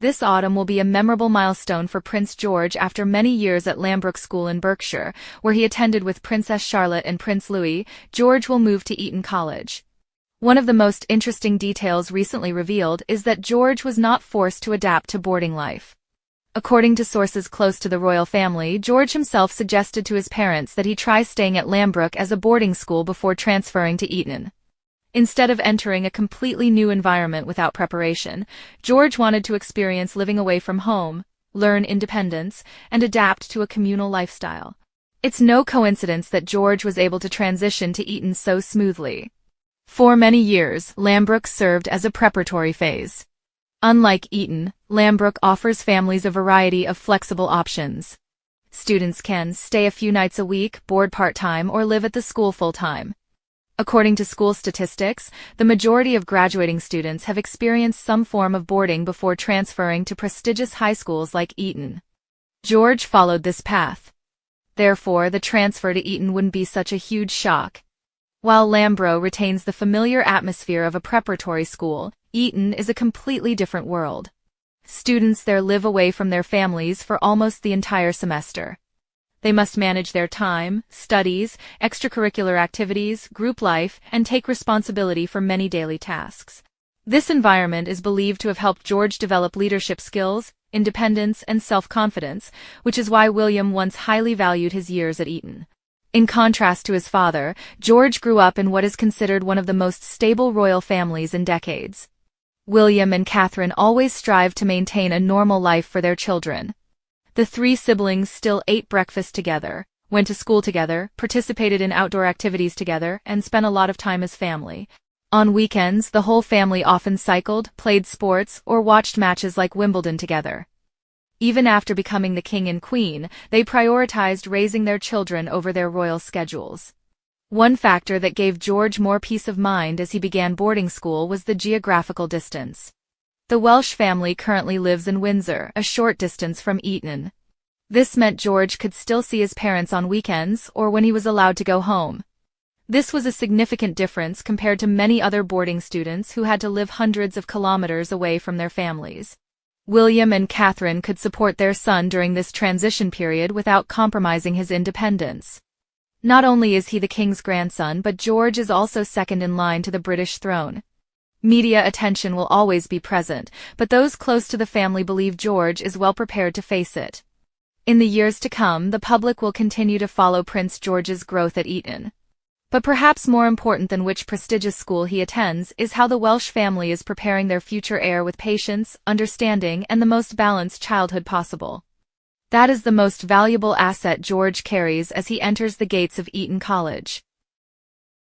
this autumn will be a memorable milestone for Prince George after many years at Lambrook School in Berkshire, where he attended with Princess Charlotte and Prince Louis. George will move to Eton College. One of the most interesting details recently revealed is that George was not forced to adapt to boarding life. According to sources close to the royal family, George himself suggested to his parents that he try staying at Lambrook as a boarding school before transferring to Eton. Instead of entering a completely new environment without preparation, George wanted to experience living away from home, learn independence, and adapt to a communal lifestyle. It's no coincidence that George was able to transition to Eton so smoothly. For many years, Lambrook served as a preparatory phase. Unlike Eton, Lambrook offers families a variety of flexible options. Students can stay a few nights a week, board part-time, or live at the school full-time. According to school statistics, the majority of graduating students have experienced some form of boarding before transferring to prestigious high schools like Eton. George followed this path. Therefore, the transfer to Eton wouldn't be such a huge shock. While Lambrook retains the familiar atmosphere of a preparatory school, Eton is a completely different world. Students there live away from their families for almost the entire semester. They must manage their time, studies, extracurricular activities, group life, and take responsibility for many daily tasks. This environment is believed to have helped George develop leadership skills, independence, and self-confidence, which is why William once highly valued his years at Eton. In contrast to his father, George grew up in what is considered one of the most stable royal families in decades. William and Catherine always strived to maintain a normal life for their children. The three siblings still ate breakfast together, went to school together, participated in outdoor activities together, and spent a lot of time as family. On weekends, the whole family often cycled, played sports, or watched matches like Wimbledon together. Even after becoming the king and queen, they prioritized raising their children over their royal schedules. One factor that gave George more peace of mind as he began boarding school was the geographical distance. The Welsh family currently lives in Windsor, a short distance from Eton. This meant George could still see his parents on weekends or when he was allowed to go home. This was a significant difference compared to many other boarding students who had to live hundreds of kilometers away from their families. William and Catherine could support their son during this transition period without compromising his independence. Not only is he the king's grandson, but George is also second in line to the British throne. Media attention will always be present, but those close to the family believe George is well prepared to face it. In the years to come, the public will continue to follow Prince George's growth at Eton. But perhaps more important than which prestigious school he attends is how the Welsh family is preparing their future heir with patience, understanding, and the most balanced childhood possible. That is the most valuable asset George carries as he enters the gates of Eton College.